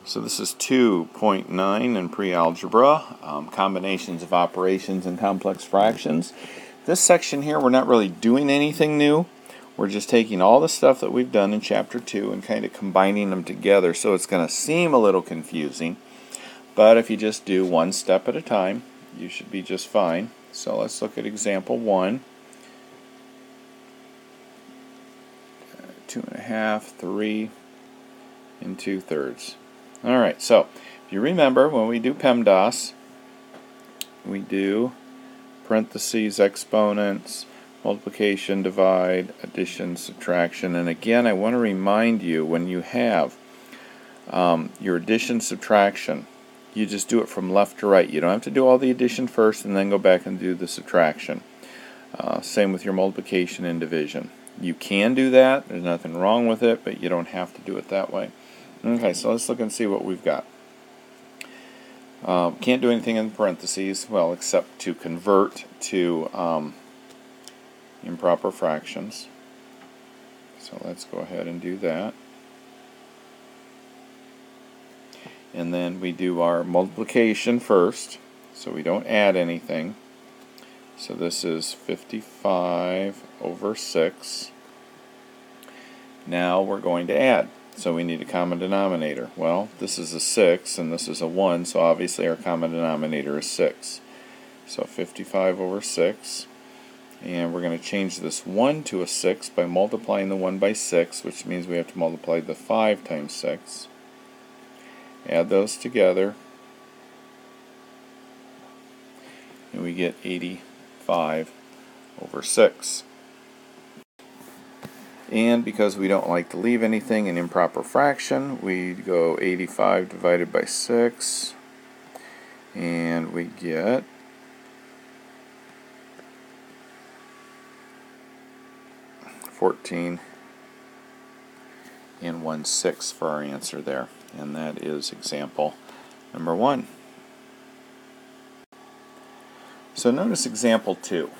So this is 2.9 in pre-algebra, combinations of operations and complex fractions. This section here, we're not really doing anything new. We're just taking all the stuff that we've done in Chapter 2 and kind of combining them together. So it's going to seem a little confusing, but if you just do one step at a time, you should be just fine. So let's look at example 1. 2 1/2, 3 2/3. Alright, so if you remember, when we do PEMDAS, we do parentheses, exponents, multiplication, divide, addition, subtraction. And again, I want to remind you, when you have your addition, subtraction, you just do it from left to right. You don't have to do all the addition first and then go back and do the subtraction. Same with your multiplication and division. You can do that, there's nothing wrong with it, but you don't have to do it that way. Okay, so let's look and see what we've got. Can't do anything in parentheses, well, except to convert to improper fractions. So let's go ahead and do that. And then we do our multiplication first, so we don't add anything. So this is 55 over 6. Now we're going to add. So we need a common denominator. Well, this is a 6 and this is a 1, so obviously our common denominator is 6. So 55 over 6. And we're going to change this 1 to a 6 by multiplying the 1 by 6, which means we have to multiply the 5 times 6. Add those together, and we get 85 over 6. And because we don't like to leave anything in improper fraction, we go 85 divided by 6, and we get 14 and 1/6 for our answer there. And that is example number 1. So notice example 2.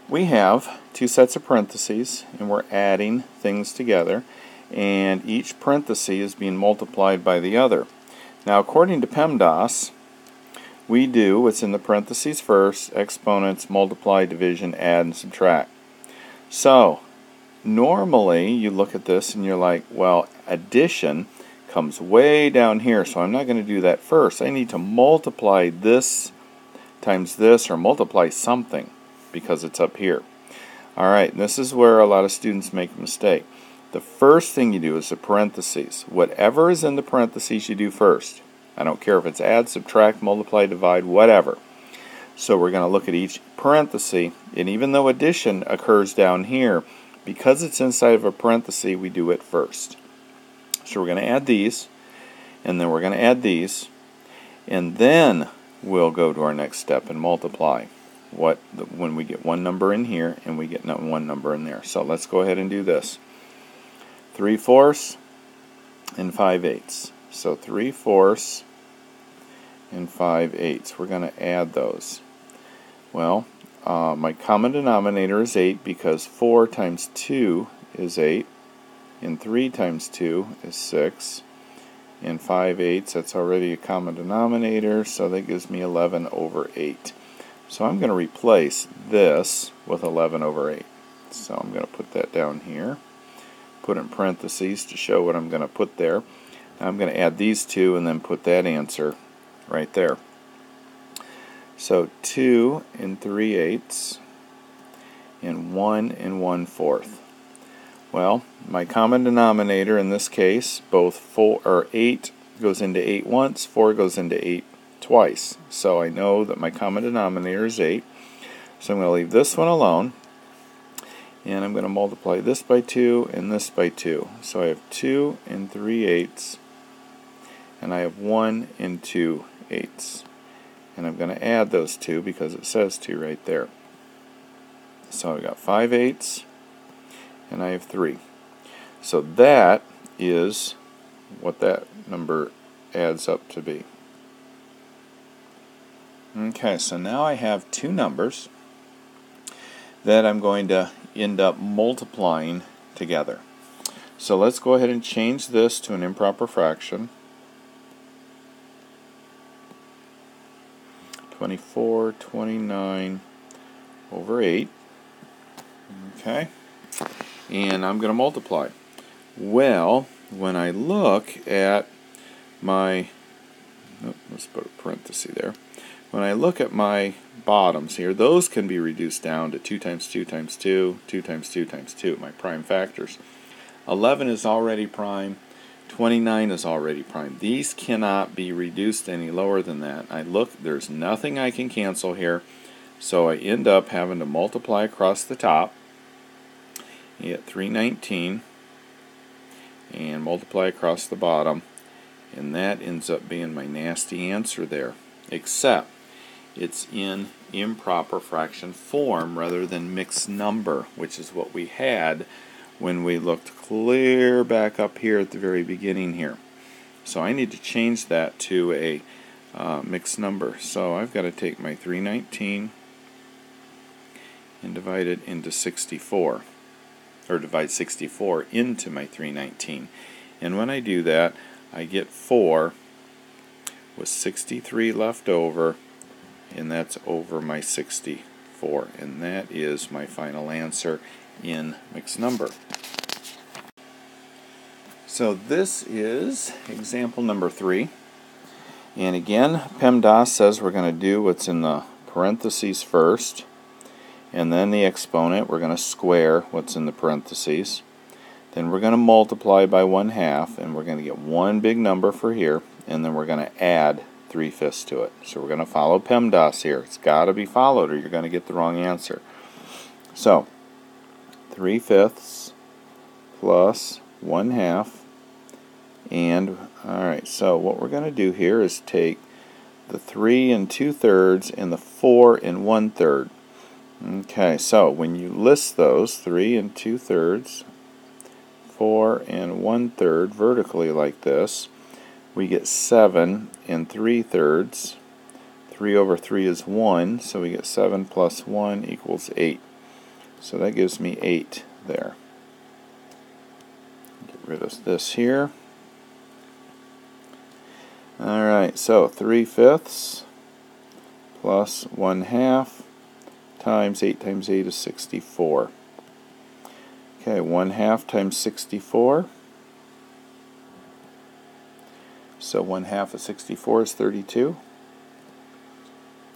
We have two sets of parentheses, and we're adding things together, and each parenthesis is being multiplied by the other. Now, according to PEMDAS, we do what's in the parentheses first: exponents, multiply, division, add, and subtract. So, normally you look at this and you're like, well, addition comes way down here, so I'm not going to do that first. I need to multiply this times this, or multiply something, because it's up here. Alright, this is where a lot of students make a mistake. The first thing you do is the parentheses. Whatever is in the parentheses you do first. I don't care if it's add, subtract, multiply, divide, whatever. So we're going to look at each parenthesis, and even though addition occurs down here, because it's inside of a parenthesis, we do it first. So we're going to add these, and then we're going to add these, and then we'll go to our next step and multiply when we get one number in here and we get one number in there. So let's go ahead and do this. 3/4 and 5/8. So 3/4 and 5/8. We're going to add those. Well, my common denominator is 8 because 4 times 2 is 8, and 3 times 2 is 6, and 5/8, that's already a common denominator, so that gives me 11 over 8. So I'm going to replace this with 11 over 8. So I'm going to put that down here, put in parentheses to show what I'm going to put there. Now I'm going to add these two and then put that answer right there. So 2 and 3/8 and 1 and 1/4. Well, my common denominator in this case, both 8 goes into 8 once, 4 goes into 8 twice. So I know that my common denominator is 8. So I'm going to leave this one alone, and I'm going to multiply this by 2 and this by 2. So I have 2 and 3/8, and I have 1 and 2/8. And I'm going to add those two because it says 2 right there. So I've got 5/8, and I have 3. So that is what that number adds up to be. Okay, so now I have two numbers that I'm going to end up multiplying together. So let's go ahead and change this to an improper fraction. 29 over 8. Okay, and I'm going to multiply. Well, when I look at my, let's put a parenthesis there. When I look at my bottoms here, those can be reduced down to 2 times 2 times 2, 2 times 2 times 2, my prime factors. 11 is already prime, 29 is already prime. These cannot be reduced any lower than that. I look, there's nothing I can cancel here, so I end up having to multiply across the top. You get 319 and multiply across the bottom, and that ends up being my nasty answer there, except it's in improper fraction form rather than mixed number, which is what we had when we looked clear back up here at the very beginning here. So I need to change that to a mixed number. So I've got to take my 319 and divide it into 64, or divide 64 into my 319. And when I do that, I get 4 with 63 left over, and that's over my 64. And that is my final answer in mixed number. So this is example number 3. And again, PEMDAS says we're going to do what's in the parentheses first, and then the exponent. We're going to square what's in the parentheses. Then we're going to multiply by 1/2, and we're going to get one big number for here, and then we're going to add 3/5 to it. So we're going to follow PEMDAS here. It's got to be followed or you're going to get the wrong answer. So 3/5 plus 1/2, and alright, so what we're going to do here is take the 3 2/3 and the 4 1/3. Okay, so when you list those 3 2/3, 4 1/3 vertically like this, we get 7 3/3. 3 over 3 is 1, so we get 7 plus 1 equals 8. So that gives me 8 there. Get rid of this here. Alright, so 3/5 plus 1/2 times 8 is 64. Okay, 1/2 times 64. So 1/2 of 64 is 32.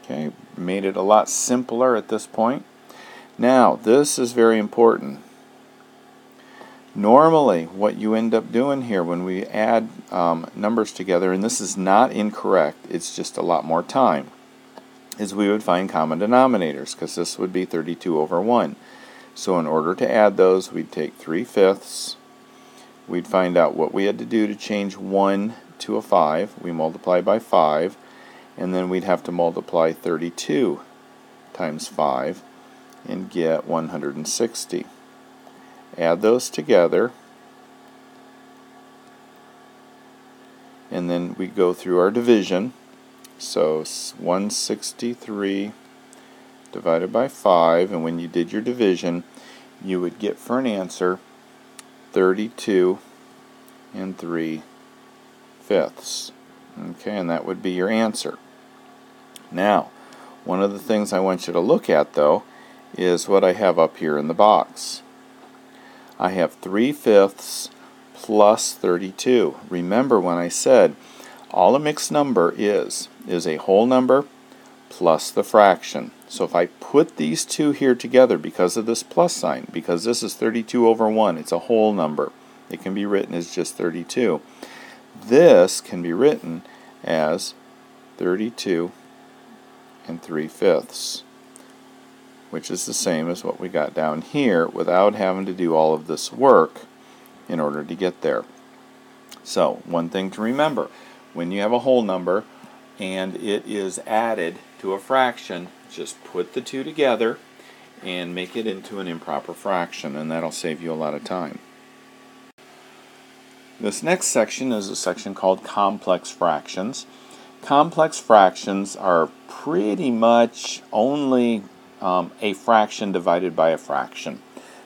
Okay, made it a lot simpler at this point. Now, this is very important. Normally, what you end up doing here when we add numbers together, and this is not incorrect, it's just a lot more time, is we would find common denominators, because this would be 32 over 1. So in order to add those, we'd take 3/5. We'd find out what we had to do to change 1 to a 5. We multiply by 5, and then we'd have to multiply 32 times 5 and get 160. Add those together, and then we go through our division. So 163 divided by 5, and when you did your division, you would get for an answer 32 3/5. Okay, and that would be your answer. Now, one of the things I want you to look at, though, is what I have up here in the box. I have 3/5 plus 32. Remember when I said all a mixed number is a whole number plus the fraction. So if I put these two here together because of this plus sign, because this is 32 over 1, it's a whole number. It can be written as just 32. This can be written as 32 3/5, which is the same as what we got down here without having to do all of this work in order to get there. So, one thing to remember, when you have a whole number and it is added to a fraction, just put the two together and make it into an improper fraction, and that'll save you a lot of time. This next section is a section called complex fractions. Complex fractions are pretty much only a fraction divided by a fraction.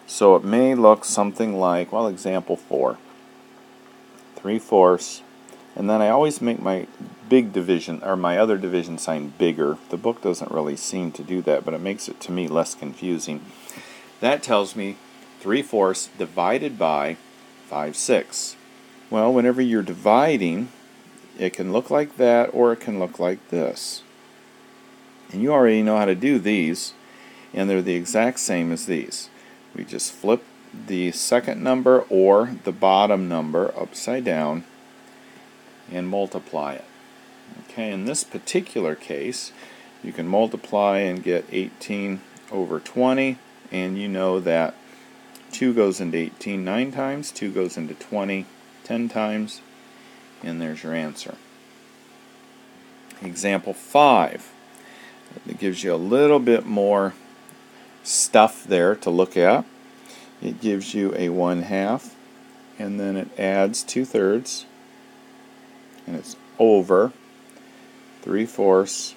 So it may look something like, well, example 4. 3/4, and then I always make my big division, or my other division sign bigger. The book doesn't really seem to do that, but it makes it to me less confusing. That tells me 3/4 divided by 5/6. Well, whenever you're dividing, it can look like that or it can look like this. And you already know how to do these, and they're the exact same as these. We just flip the second number or the bottom number upside down and multiply it. Okay, in this particular case, you can multiply and get 18 over 20, and you know that 2 goes into 18 9 times, 2 goes into 20 10 times, and there's your answer. Example 5. It gives you a little bit more stuff there to look at. It gives you a 1/2, and then it adds 2/3, and it's over 3/4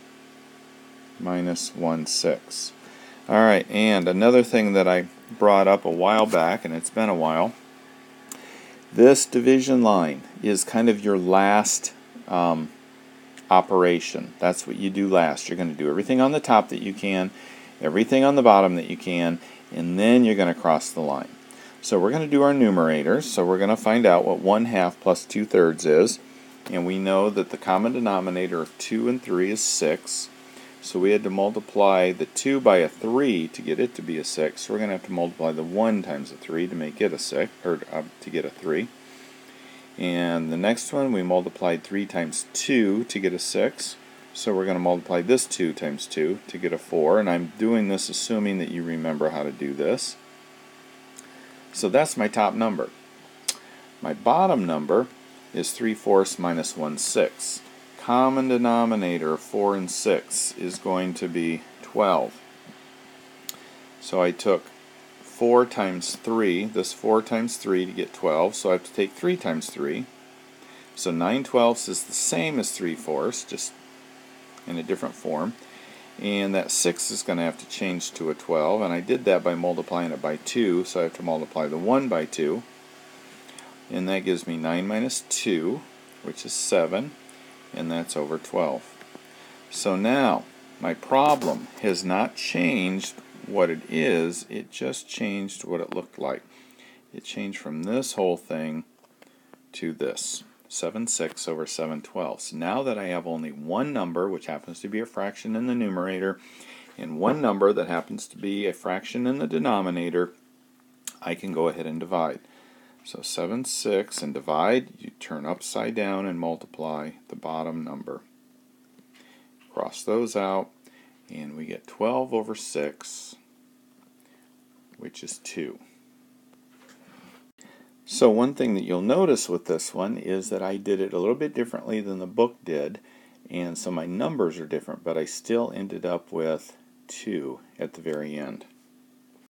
minus 1/6. Alright, and another thing that I brought up a while back, and it's been a while, this division line is kind of your last operation. That's what you do last. You're going to do everything on the top that you can, everything on the bottom that you can, and then you're going to cross the line. So we're going to do our numerators. So we're going to find out what 1/2 plus 2/3 is, and we know that the common denominator of 2 and 3 is 6. So we had to multiply the 2 by a 3 to get it to be a 6. So we're going to have to multiply the 1 times a 3 to make it a 6, or to get a 3. And the next one, we multiplied 3 times 2 to get a 6. So we're going to multiply this 2 times 2 to get a 4. And I'm doing this assuming that you remember how to do this. So that's my top number. My bottom number is 3/4 minus 1/6. Common denominator of 4 and 6 is going to be 12. So I took 4 times 3, this 4 times 3 to get 12, so I have to take 3 times 3. So 9/12 is the same as 3/4, just in a different form. And that 6 is going to have to change to a 12, and I did that by multiplying it by 2, so I have to multiply the 1 by 2. And that gives me 9 minus 2, which is 7, and that's over 12. So now, my problem has not changed what it is, it just changed what it looked like. It changed from this whole thing to this, 7/6 over 7/12. So now that I have only one number, which happens to be a fraction in the numerator, and one number that happens to be a fraction in the denominator, I can go ahead and divide. So 7/6 and divide, you turn upside down and multiply the bottom number. Cross those out, and we get 12 over 6, which is 2. So one thing that you'll notice with this one is that I did it a little bit differently than the book did, and so my numbers are different, but I still ended up with 2 at the very end.